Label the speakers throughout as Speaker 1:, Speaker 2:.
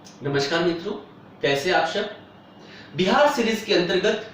Speaker 1: नमस्कार मित्रों, कैसे आप सब। बिहार सीरीज के अंतर्गत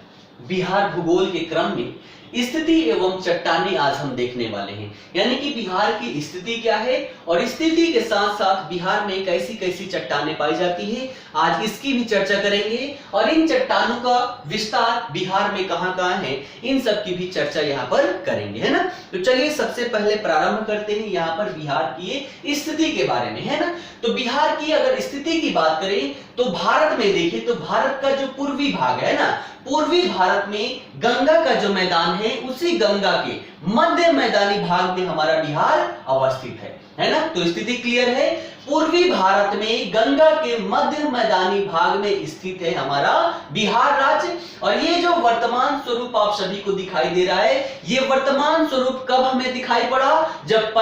Speaker 1: बिहार भूगोल के क्रम में स्थिति एवं चट्टानें आज हम देखने वाले हैं। यानी कि बिहार की स्थिति क्या है और स्थिति के साथ साथ बिहार में कैसी कैसी चट्टानें पाई जाती हैं, आज इसकी भी चर्चा करेंगे। और इन चट्टानों का विस्तार बिहार में कहां-कहां है, इन सब की भी चर्चा यहाँ पर करेंगे, है ना। तो चलिए सबसे पहले प्रारंभ करते हैं यहाँ पर बिहार की स्थिति के बारे में, है ना। तो बिहार की अगर स्थिति की बात करें तो भारत में देखें तो भारत का जो पूर्वी भाग है ना, पूर्वी भारत में गंगा का जो मैदान है, उसी गंगा के मध्य मैदानी भाग में हमारा बिहार अवस्थित है ना। तो स्थिति क्लियर है, पूर्वी भारत में गंगा के मध्य मैदानी भाग में स्थित है हमारा बिहार राज्य। और ये जो वर्तमान स्वरूप आप सभी को दिखाई दे रहा है, ये वर्तमान स्वरूप कब हमें दिखाई पड़ा, जब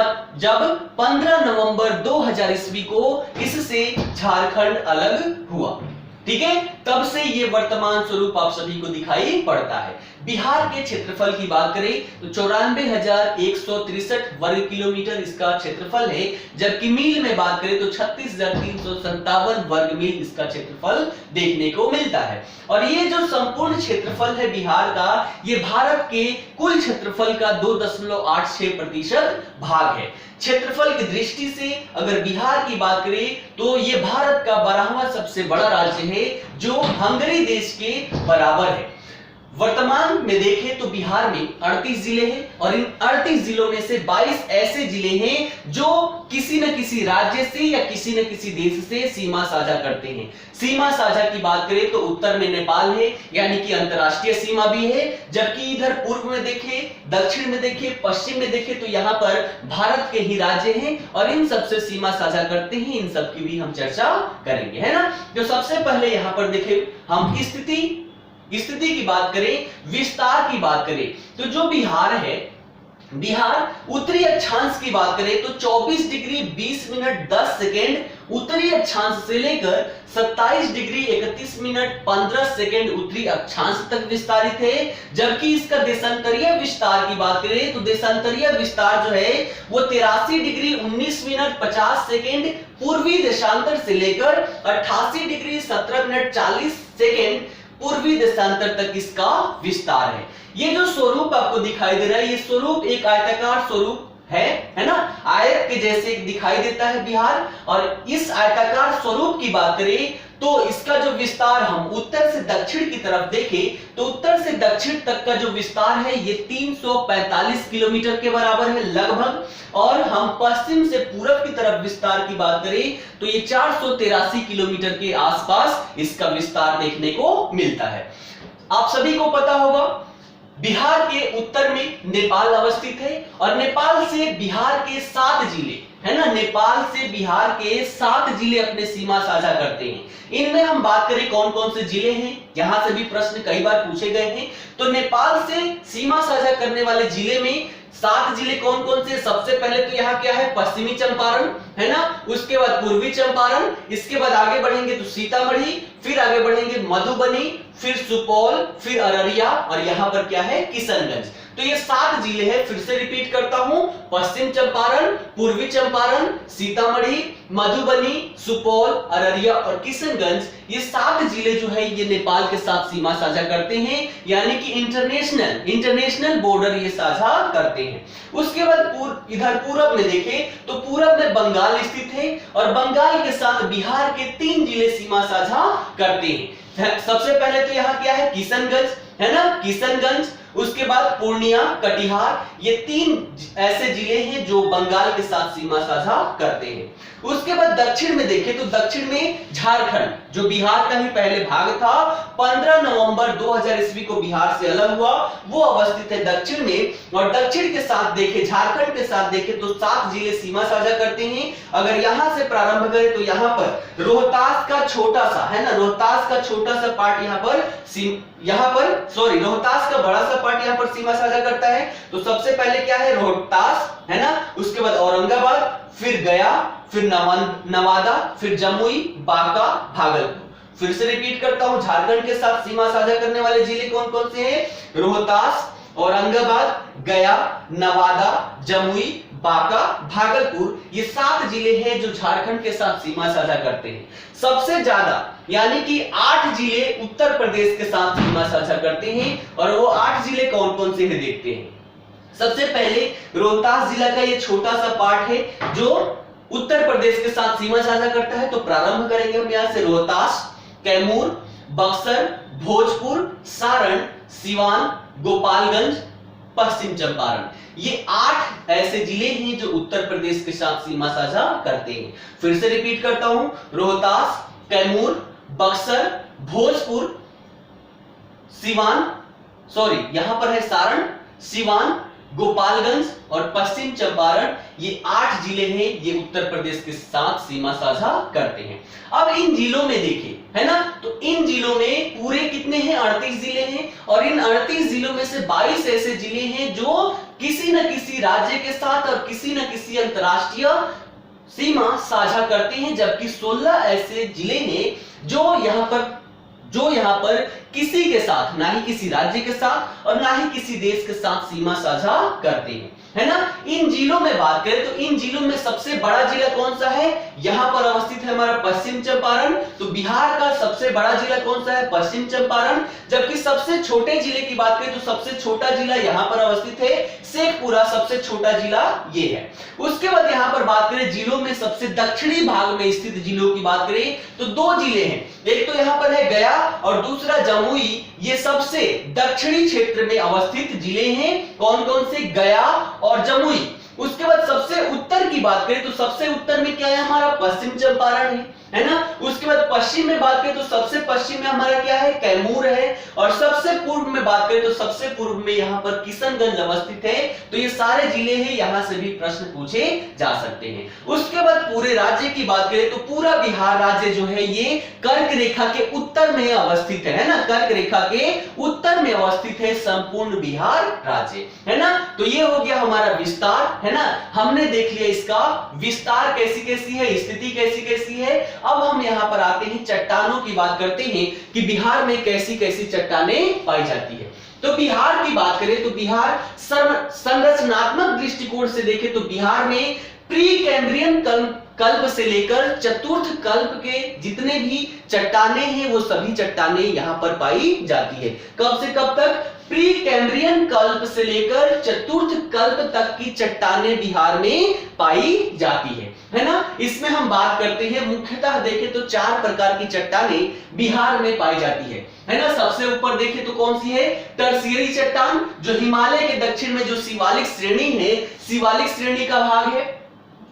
Speaker 1: 15 नवंबर 2000 ईस्वी को इससे झारखंड अलग हुआ, ठीक है। तब से ये वर्तमान स्वरूप आप सभी को दिखाई पड़ता है। बिहार के क्षेत्रफल की बात करें तो 94,163 वर्ग किलोमीटर इसका क्षेत्रफल है, जबकि मील में बात करें तो 36,357 वर्ग मील इसका क्षेत्रफल देखने को मिलता है। और ये जो संपूर्ण क्षेत्रफल है बिहार का, ये भारत के कुल क्षेत्रफल का 2.86% भाग है। क्षेत्रफल की दृष्टि से अगर बिहार की बात करें तो ये भारत का 12वां सबसे बड़ा राज्य है, जो हंगरी देश के बराबर है। वर्तमान में देखें तो बिहार में 38 जिले हैं और इन 38 जिलों में से 22 ऐसे जिले हैं जो किसी न किसी राज्य से या किसी न किसी देश से सीमा साझा करते हैं। सीमा साझा की बात करें तो उत्तर में नेपाल है, यानी कि अंतरराष्ट्रीय सीमा भी है, जबकि इधर पूर्व में देखें, दक्षिण में देखें, पश्चिम में देखें तो यहाँ पर भारत के ही राज्य हैं और इन सबसे सीमा साझा करते हैं। इन सब की भी हम चर्चा करेंगे, है ना। तो सबसे पहले यहाँ पर देखें हम स्थिति की बात करें, विस्तार की बात करें तो जो बिहार है, बिहार उत्तरी अक्षांश की बात करें तो 24 डिग्री 20 मिनट 10 सेकेंड उत्तरी अक्षांश से लेकर 27 डिग्री 31 मिनट 15 सेकेंड उत्तरी अक्षांश तक विस्तारित है। जबकि इसका देशांतरीय विस्तार की बात करें तो देशांतरीय विस्तार जो है वो 83 डिग्री 19 मिनट 50 सेकेंड पूर्वी देशांतर से लेकर 88 डिग्री 17 मिनट 40 सेकेंड पूर्वी देशांतर तक इसका विस्तार है। ये जो स्वरूप आपको दिखाई दे रहा है, ये स्वरूप एक आयताकार स्वरूप है ना, आयत के जैसे दिखाई देता है बिहार। और इस आयताकार स्वरूप की बात करें तो इसका जो विस्तार हम उत्तर से दक्षिण की तरफ देखें तो उत्तर से दक्षिण तक का जो विस्तार है ये 345 किलोमीटर के बराबर है लगभग। और हम पश्चिम से पूरब की तरफ विस्तार की बात करें तो ये 483 किलोमीटर के आसपास इसका विस्तार देखने को मिलता है। आप सभी को पता होगा बिहार के उत्तर में नेपाल अवस्थित है और नेपाल से बिहार के 7 जिले, है ना, नेपाल से बिहार के 7 जिले अपने सीमा साझा करते हैं। इनमें हम बात करें कौन कौन से जिले हैं, यहां से भी प्रश्न कई बार पूछे गए हैं। तो नेपाल से सीमा साझा करने वाले जिले में 7 जिले कौन कौन से, सबसे पहले तो यहाँ क्या है, पश्चिमी चंपारण, है ना, उसके बाद पूर्वी चंपारण, इसके बाद आगे बढ़ेंगे तो सीतामढ़ी, फिर आगे बढ़ेंगे मधुबनी, फिर सुपौल, फिर अररिया और यहाँ पर क्या है, किशनगंज। तो ये 7 जिले हैं, फिर से रिपीट करता हूं, पश्चिम चंपारण, पूर्वी चंपारण, सीतामढ़ी, मधुबनी, सुपौल, अररिया और किशनगंज, ये 7 जिले जो है ये नेपाल के साथ सीमा साझा करते हैं, यानी कि इंटरनेशनल बॉर्डर ये साझा करते हैं। उसके बाद इधर पूरब में देखें तो पूरब में बंगाल स्थित है और बंगाल के साथ बिहार के 3 जिले सीमा साझा करते हैं। सबसे पहले तो यहाँ क्या है, किशनगंज, है ना, किशनगंज, उसके बाद पूर्णिया, कटिहार, ये 3 ऐसे जिले हैं जो बंगाल के साथ सीमा साझा करते हैं। उसके बाद दक्षिण में देखें तो दक्षिण में झारखंड, जो बिहार का ही पहले भाग था, 15 नवंबर 2000 ईस्वी को बिहार से अलग हुआ, वो अवस्थित है दक्षिण में। और दक्षिण के साथ देखें, झारखंड के साथ देखें तो 7 जिले सीमा साझा करते हैं। अगर यहां से प्रारंभ करें तो यहाँ पर रोहतास का छोटा सा, है ना, रोहतास का छोटा सा पार्ट रोहतास का बड़ा सा पार्ट यहाँ पर सीमा साझा करता है। तो सबसे पहले क्या है, रोहतास, है ना, उसके बाद औरंगाबाद, फिर गया, फिर नवादा, फिर जमुई, बांका, भागलपुर। फिर से रिपीट करता हूं, झारखंड के साथ सीमा साझा करने वाले जिले कौन कौन से हैं, रोहतास, औरंगाबाद, गया, नवादा, जमुई, बांका, भागलपुर, ये 7 जिले हैं जो झारखंड के साथ सीमा साझा करते हैं। सबसे ज्यादा यानी कि 8 जिले उत्तर प्रदेश के साथ सीमा साझा करते हैं, और वो 8 जिले कौन कौन से हैं देखते हैं। सबसे पहले रोहतास जिला का ये छोटा सा पार्ट है जो उत्तर प्रदेश के साथ सीमा साझा करता है। तो प्रारंभ करेंगे हम यहां से, रोहतास, कैमूर, बक्सर, भोजपुर, सारण, सिवान, गोपालगंज, पश्चिम चंपारण, ये 8 ऐसे जिले हैं जो उत्तर प्रदेश के साथ सीमा साझा करते हैं। फिर से रिपीट करता हूं, रोहतास, कैमूर, बक्सर, भोजपुर, सिवान, यहां पर है सारण, सिवान, गोपालगंज और पश्चिम चंपारण, ये 8 जिले हैं, ये उत्तर प्रदेश के साथ सीमा साझा करते हैं। अब इन जिलों में देखें, है ना, तो इन जिलों में पूरे कितने हैं, 38 जिले हैं, और इन 38 जिलों में से 22 ऐसे जिले हैं जो किसी न किसी राज्य के साथ और किसी न किसी अंतरराष्ट्रीय सीमा साझा करते हैं, जबकि 16 ऐसे जिले हैं जो यहाँ पर किसी के साथ, ना ही किसी राज्य के साथ और ना ही किसी देश के साथ सीमा साझा करते हैं, है ना। इन जिलों में बात करें तो इन जिलों में सबसे बड़ा जिला कौन सा है, यहां पर अवस्थित है हमारा पश्चिम चंपारण। तो बिहार का सबसे बड़ा जिला कौन सा है, पश्चिम चंपारण। जबकि सबसे छोटे जिले की बात करें तो सबसे छोटा जिला यहां पर अवस्थित है शेखपुरा, सबसे छोटा जिला ये है। उसके बाद यहां पर बात करें जिलों में सबसे दक्षिणी भाग में स्थित जिलों की बात करें तो 2 जिले हैं, एक तो यहां पर है गया और दूसरा जमुई। ये सबसे दक्षिणी क्षेत्र में अवस्थित जिले हैं, कौन कौन से, गया और जमुई। उसके बाद सबसे उत्तर की बात करें तो सबसे उत्तर में क्या है, हमारा पश्चिम चंपारण है ना। उसके बाद पश्चिम में बात करें तो सबसे पश्चिम में हमारा क्या है, कैमूर है, और सबसे पूर्व में बात करें तो सबसे पूर्व में यहाँ पर किशनगंज अवस्थित है। तो ये सारे जिले हैं, यहां से भी प्रश्न पूछे जा सकते हैं। उसके बाद पूरे राज्य की बात करें तो पूरा बिहार राज्य जो है ये कर्क रेखा के उत्तर में अवस्थित है ना, कर्क रेखा के उत्तर में अवस्थित है संपूर्ण बिहार राज्य, है ना। तो ये हो गया हमारा विस्तार, है ना, हमने देख लिया इसका विस्तार कैसी कैसी है, स्थिति कैसी कैसी है। अब हम यहां पर आते हैं, चट्टानों की बात करते हैं कि बिहार में कैसी कैसी चट्टानें पाई जाती है। तो बिहार की बात करें तो बिहार संरचनात्मक दृष्टिकोण से देखें तो बिहार में प्री कैम्ब्रियन कल्प से लेकर चतुर्थ कल्प के जितने भी चट्टानें हैं वो सभी चट्टानें यहां पर पाई जाती है। कब से कब तक, प्री कैम्ब्रियन कल्प से लेकर चतुर्थ कल्प तक की चट्टानें बिहार में पाई जाती है ना। इसमें हम बात करते हैं, मुख्यतः देखें तो 4 प्रकार की चट्टानें बिहार में पाई जाती है ना। सबसे ऊपर देखें तो कौन सी है, टर्शियरी चट्टान, जो हिमालय के दक्षिण में जो शिवालिक श्रेणी है, शिवालिक श्रेणी का भाग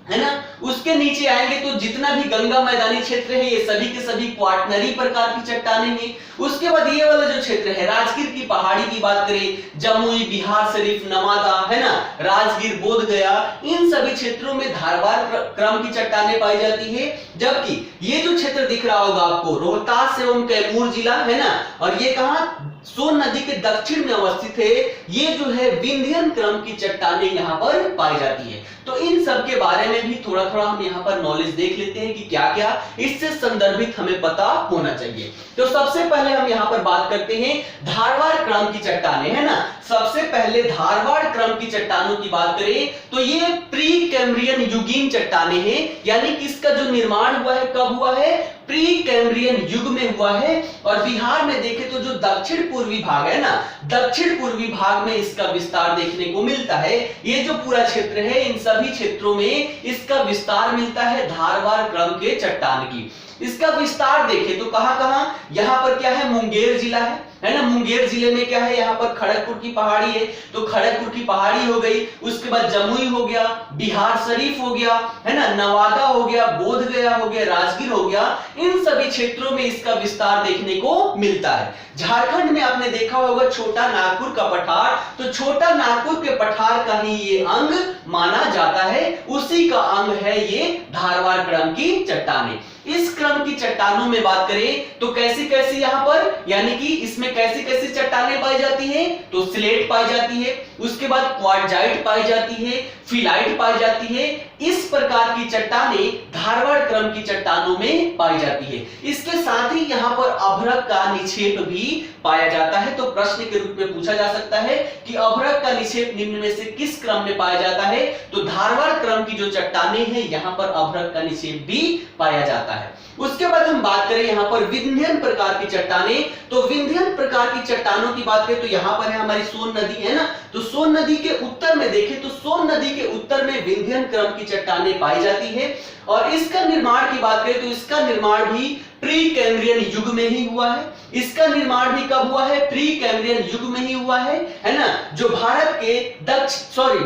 Speaker 1: है ना। उसके नीचे आएंगे तो जितना भी गंगा मैदानी क्षेत्र है ये सभी के सभी क्वाटनरी प्रकार की चट्टानें हैं। उसके बाद ये वाला जो क्षेत्र है, राजगीर की पहाड़ी की बात करें, जमुई, बिहार शरीफ, नवादा, है ना, राजगीर, बोध गया, इन सभी क्षेत्रों में धारवार क्रम की चट्टानें पाई जाती है। जबकि ये जो क्षेत्र दिख रहा होगा आपको, रोहतास एवं कैमूर जिला, है ना, और ये कहां, सोन नदी के दक्षिण में अवस्थित है, ये जो है विंध्यन क्रम की चट्टानें यहां पर पाई जाती है। तो इन सब के बारे में भी थोड़ा थोड़ा हम यहाँ पर नॉलेज देख लेते हैं कि क्या क्या इससे संदर्भित हमें पता होना चाहिए। तो सबसे पहले हम यहाँ पर बात करते हैं धारवाड़ क्रम की चट्टानें, है ना। सबसे पहले धारवाड़ क्रम की चट्टानों की बात करें तो ये प्री कैम्ब्रियन युगीन चट्टानें हैं, यानी कि इसका जो निर्माण हुआ है कब हुआ है, प्री कैम्ब्रियन युग में हुआ है। और बिहार में देखें तो जो दक्षिण पूर्वी भाग है ना, दक्षिण पूर्वी भाग में इसका विस्तार देखने को मिलता है। ये जो पूरा क्षेत्र है इन सभी क्षेत्रों में इसका विस्तार मिलता है धारवाड़ क्रम के चट्टान की। इसका विस्तार देखें तो कहां कहां, यहां पर क्या है, मुंगेर जिला है ना। मुंगेर जिले में क्या है, यहाँ पर खड़गपुर की पहाड़ी है, तो खड़गपुर की पहाड़ी हो गई। उसके बाद जमुई हो गया, बिहार शरीफ हो गया, है ना, नवादा हो गया, बोध गया हो गया, राजगीर हो गया, इन सभी क्षेत्रों में इसका विस्तार देखने को मिलता है। झारखंड में आपने देखा होगा छोटा नागपुर का पठार, तो छोटा नागपुर के पठार का ही ये अंग माना जाता है, उसी का अंग है ये धारवाड़ क्रम की चट्टानें। इस क्रम की चट्टानों में बात करें तो कैसी कैसी यहां पर, यानी कि इसमें कैसी कैसी चट्टानें पाई जाती हैं, तो स्लेट पाई जाती है, उसके बाद क्वार्टजाइट पाई जाती है, फिलाइट पाई जाती है, इस प्रकार की चट्टानें धारवाड़ क्रम की चट्टानों में पाई जाती है। इसके साथ ही यहाँ पर अभ्रक का निक्षेप भी पाया जाता है। तो प्रश्न के रूप में पूछा जा सकता है कि अभ्रक का निक्षेप निम्न में से किस क्रम में पाया जाता है? तो धारवाड़ क्रम की जो चट्टानें हैं यहाँ पर अभ्रक का निक्षेप भी पाया जाता है। उसके बाद हम बात करें यहाँ पर विंध्यन प्रकार की चट्टानें, तो विंध्यन प्रकार की चट्टानों की बात करें तो यहाँ पर है हमारी सोन नदी है ना, तो सोन नदी के उत्तर में देखें तो सोन नदी के उत्तर में विंध्यन क्रम की चट्टानें पाई जाती है। और इसका निर्माण की बात करें तो इसका निर्माण भी प्री कैम्ब्रियन युग में ही हुआ है। इसका निर्माण भी कब हुआ है? प्री कैम्ब्रियन युग में ही हुआ है ना, जो भारत के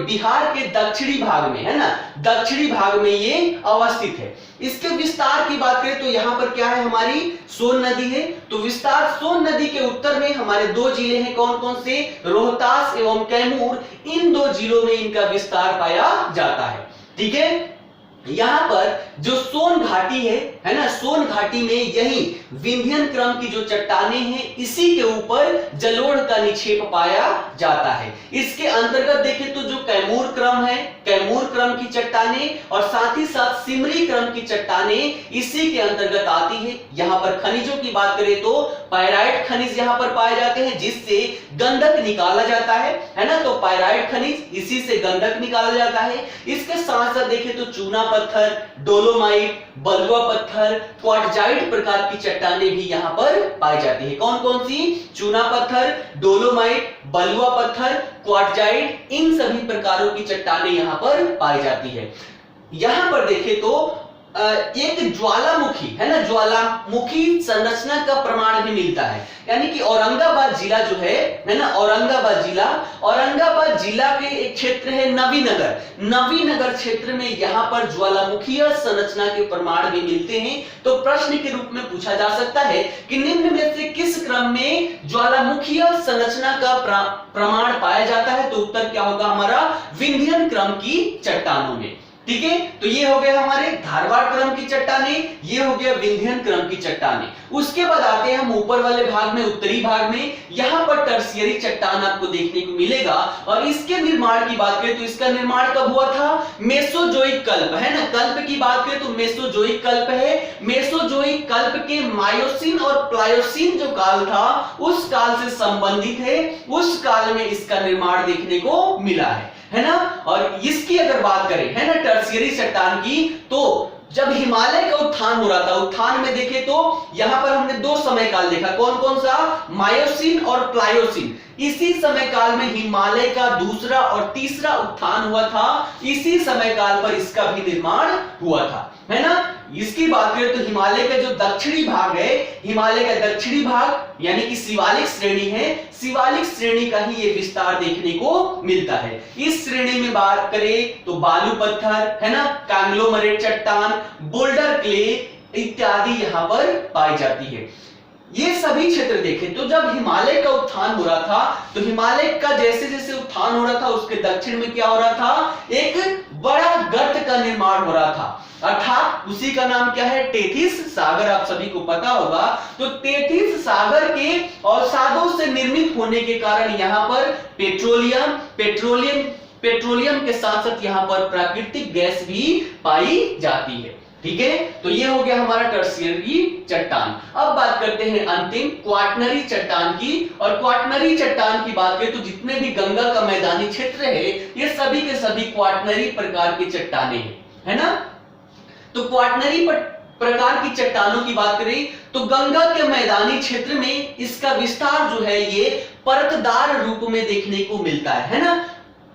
Speaker 1: बिहार के दक्षिणी भाग में है ना, दक्षिणी भाग में ये अवस्थित है। इसके विस्तार की बात करें तो यहाँ पर क्या है? हमारी सोन नदी है। तो विस्तार सोन नदी के उत्तर में हमारे दो जिले हैं, कौन कौन से? रोहतास एवं कैमूर। इन दो जिलों में इनका विस्तार पाया जाता है। ठीक है, यहाँ पर जो सोन घाटी है ना, सोन घाटी में यही विंध्यन क्रम की जो चट्टानें हैं इसी के ऊपर जलोढ़ का निक्षेप पाया जाता है। इसके अंतर्गत देखें तो जो कैमूर क्रम है, कैमूर क्रम की चट्टानें और साथ ही साथ सिमरी क्रम की चट्टानें इसी के अंतर्गत आती है। यहाँ पर खनिजों की बात करें तो पायराइट खनिज यहाँ पर पाए जाते हैं जिससे गंधक निकाला जाता है ना, तो पायराइट खनिज इसी से गंधक निकाला जाता है। इसके साथ साथ देखें तो चूना पत्थर, डोलोमाइट, बलुआ पत्थर, क्वार्टजाइट प्रकार की चट्टानें भी यहाँ पर पाई जाती है। कौन कौन सी? चूना पत्थर, डोलोमाइट, बलुआ पत्थर, क्वार्टजाइट, इन सभी प्रकारों की चट्टानें यहाँ पर पाई जाती है। यहाँ पर देखें तो एक ज्वालामुखी है ना, ज्वालामुखी संरचना का प्रमाण भी मिलता है। यानी कि औरंगाबाद जिला जो है ना, औरंगाबाद जिला के एक क्षेत्र है नवीनगर। नवीनगर क्षेत्र में यहाँ पर ज्वालामुखीय संरचना के प्रमाण भी मिलते हैं। तो प्रश्न के रूप में पूछा जा सकता है कि निम्न में से किस क्रम में ज्वालामुखीय संरचना का प्रमाण पाया जाता है? तो उत्तर क्या होगा हमारा? विंध्यन क्रम की चट्टानों में। ठीक है, तो ये हो गया हमारे धारवाड़ क्रम की चट्टानें, ये हो गया विंध्यन क्रम की चट्टानें। उसके बाद आते हैं हम ऊपर वाले भाग में, उत्तरी भाग में। यहाँ पर टर्शियरी चट्टान आपको देखने को मिलेगा और इसके निर्माण की बात करें तो इसका निर्माण कब हुआ था? मेसोजोइक कल्प है ना, कल्प की बात करें तो मेसोजोइक कल्प है। मेसोजोइक कल्प के मायोसिन और प्लायोसिन जो काल था उस काल से संबंधित है, उस काल में इसका निर्माण देखने को मिला है ना। और इसकी अगर बात करें है ना टर्शियरी चट्टान की, तो जब हिमालय का उत्थान हो रहा था, उत्थान में देखें तो यहां पर हमने दो समय काल देखा, कौन कौन सा? मायोसिन और प्लायोसिन। इसी समय काल में हिमालय का दूसरा और तीसरा उत्थान हुआ था, इसी समय काल पर इसका भी निर्माण हुआ था, है ना। इसकी बात करें तो हिमालय का जो दक्षिणी भाग है, हिमालय का दक्षिणी भाग यानी कि शिवालिक श्रेणी है, शिवालिक श्रेणी का ही ये विस्तार देखने को मिलता है। इस श्रेणी में बात करें तो बालू पत्थर है ना, कांग्लोमरेट चट्टान, बोल्डर क्ले इत्यादि यहाँ पर पाई जाती है। ये सभी क्षेत्र देखें तो जब हिमालय का उत्थान हो रहा था तो हिमालय का जैसे जैसे उत्थान हो रहा था उसके दक्षिण में क्या हो रहा था? एक बड़ा गर्त का निर्माण हो रहा था, अर्थात उसी का नाम क्या है? टेथिस सागर। आप सभी को पता होगा। तो टेथिस सागर के अवसादों से निर्मित होने के कारण यहाँ पर पेट्रोलियम के साथ साथ यहाँ पर प्राकृतिक गैस भी पाई जाती है। ठीक है, तो ये हो गया हमारा टर्शियरी चट्टान। अब बात करते हैं अंतिम क्वाटनरी चट्टान की। और क्वाटनरी चट्टान की बात करें तो जितने भी गंगा का मैदानी क्षेत्र है ये सभी के सभी क्वाटनरी प्रकार की चट्टानें हैं, है ना। तो क्वाटनरी प्रकार की चट्टानों की बात करें तो गंगा के मैदानी क्षेत्र में इसका विस्तार जो है ये परतदार रूप में देखने को मिलता है ना।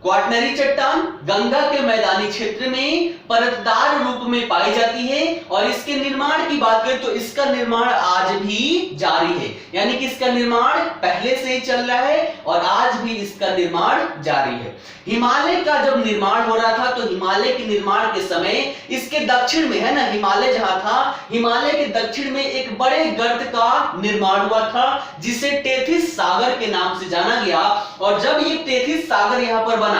Speaker 1: क्वाटनरी चट्टान गंगा के मैदानी क्षेत्र में परतदार रूप में पाई जाती है और इसके निर्माण की बात करें तो इसका निर्माण आज भी जारी है, यानी कि इसका निर्माण पहले से ही चल रहा है और आज भी इसका निर्माण जारी है। हिमालय का जब निर्माण हो रहा था तो हिमालय के निर्माण के समय इसके दक्षिण में है ना, हिमालय जहां था हिमालय के दक्षिण में एक बड़े गर्त का निर्माण हुआ था जिसे टेथिस सागर के नाम से जाना गया। और जब ये टेथिस सागर यहाँ पर बना,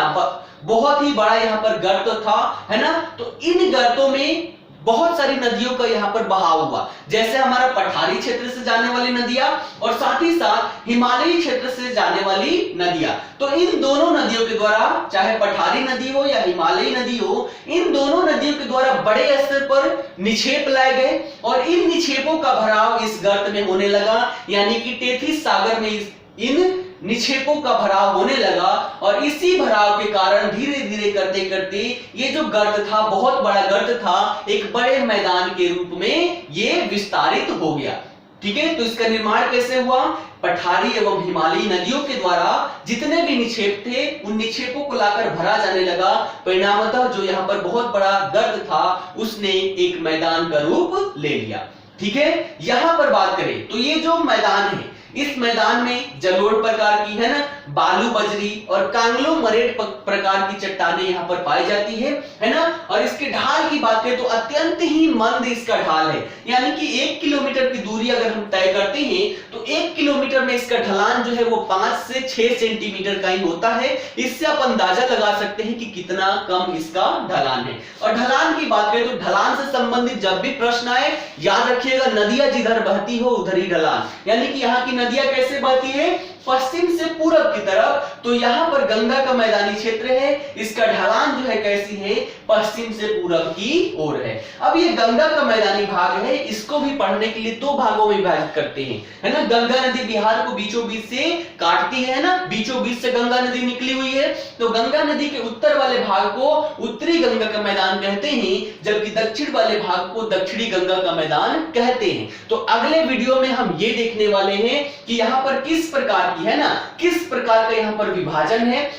Speaker 1: बहुत ही बड़ा यहाँ पर गर्त था, है ना। तो इन गर्तों में बहुत सारी नदियों का यहाँ पर बहाव हुआ, जैसे हमारा पठारी क्षेत्र से जाने वाली नदियां और साथ ही साथ हिमालयी क्षेत्र से जाने वाली नदियां। तो इन दोनों नदियों के द्वारा, चाहे पठारी नदी हो या हिमालयी नदी हो, इन दोनों नदियों के द्वारा बड़े स्तर पर निक्षेप लाए गए और इन निक्षेपों का भराव इस गर्त में होने लगा, यानी कि टेथिस सागर में इन निक्षेपों का भराव होने लगा और इसी भराव के कारण धीरे धीरे करते करते ये जो गर्त था, बहुत बड़ा गर्त था, एक बड़े मैदान के रूप में ये विस्तारित हो गया। ठीक है, तो इसका निर्माण कैसे हुआ? पठारी एवं हिमालयी नदियों के द्वारा जितने भी निक्षेप थे उन निक्षेपों को लाकर भरा जाने लगा। परिणामतः जो यहाँ पर बहुत बड़ा गर्त था उसने एक मैदान का रूप ले लिया। ठीक है, यहां पर बात करें तो ये जो मैदान है, इस मैदान में जलोढ़ प्रकार की, है ना, बालू बजरी और कांगलोमरेट प्रकार की चट्टानें यहाँ पर पाई जाती है ना। और इसके ढाल की बात करें तो अत्यंत ही मंद इसका ढाल है, यानी कि 1 किलोमीटर की दूरी अगर हम तय करते हैं तो 1 किलोमीटर में इसका ढलान जो है वो 5 से 6 सेंटीमीटर का ही होता है। इससे आप अंदाजा लगा सकते हैं कि कितना कम इसका ढलान है। और ढलान की बात करें तो ढलान से संबंधित जब भी प्रश्न आए, याद रखिएगा, नदियां जिधर बहती हो उधर ही ढलान, यानी कि यहाँ की नदियां कैसे बहती है? पश्चिम से पूरब की तरफ। तो यहां पर गंगा का मैदानी क्षेत्र है, इसका ढलान जो है कैसी है? पश्चिम से पूरब की ओर है। अब ये गंगा का मैदानी भाग है, इसको भी पढ़ने के लिए 2 भागों में विभाजित करते हैं, है ना। गंगा नदी बिहार को बीचों बीच से काटती है ना, बीचों बीच से गंगा नदी निकली हुई है। तो गंगा नदी के उत्तर वाले भाग को उत्तरी गंगा का मैदान कहते हैं, जबकि दक्षिण वाले भाग को दक्षिणी गंगा का मैदान कहते हैं। तो अगले वीडियो में हम ये देखने वाले हैं कि यहां पर किस प्रकार की, है ना, किस प्रकार का यहां पर विभाजन है,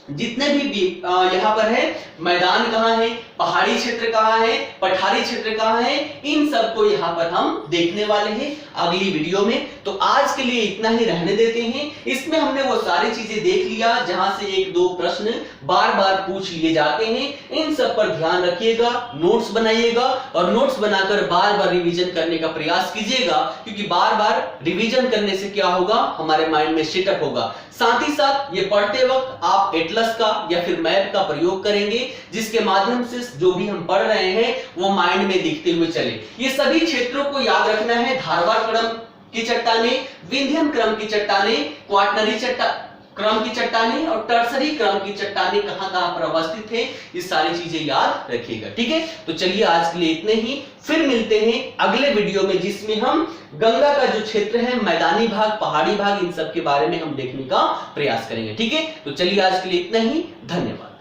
Speaker 1: जितने भी यहाँ पर है मैदान कहाँ है, पहाड़ी क्षेत्र कहाँ है, पठारी क्षेत्र कहाँ है, इन सबको यहाँ पर हम देखने वाले हैं अगली वीडियो में। तो आज के लिए इतना ही रहने देते हैं। इसमें हमने वो सारी चीजें देख लिया जहां से 1-2 प्रश्न बार बार पूछ लिए जाते हैं। इन सब पर ध्यान रखिएगा, नोट्स बनाइएगा और नोट्स बनाकर बार बार रिवीजन करने का प्रयास कीजिएगा, क्योंकि बार बार रिवीजन करने से क्या होगा, हमारे माइंड में सेटअप होगा। साथ ही साथ ये पढ़ते वक्त आप एटलस का या फिर मैप का प्रयोग करेंगे, जिसके माध्यम से जो भी हम पढ़ रहे हैं वो माइंड में दिखते हुए चले। ये सभी क्षेत्रों को याद रखना है। धारवाड़ क्रम की चट्टानें, विंध्यन क्रम की चट्टानें, क्वाटनरी क्रम की चट्टानें और टर्सरी क्रम की चट्टानें कहां कहां पर अवस्थित है, ये सारी चीजें याद रखिएगा। ठीक है, तो चलिए आज के लिए इतने ही। फिर मिलते हैं अगले वीडियो में, जिसमें हम गंगा का जो क्षेत्र है, मैदानी भाग, पहाड़ी भाग, इन सब के बारे में हम देखने का प्रयास करेंगे। ठीक है, तो चलिए आज के लिए इतना ही। धन्यवाद।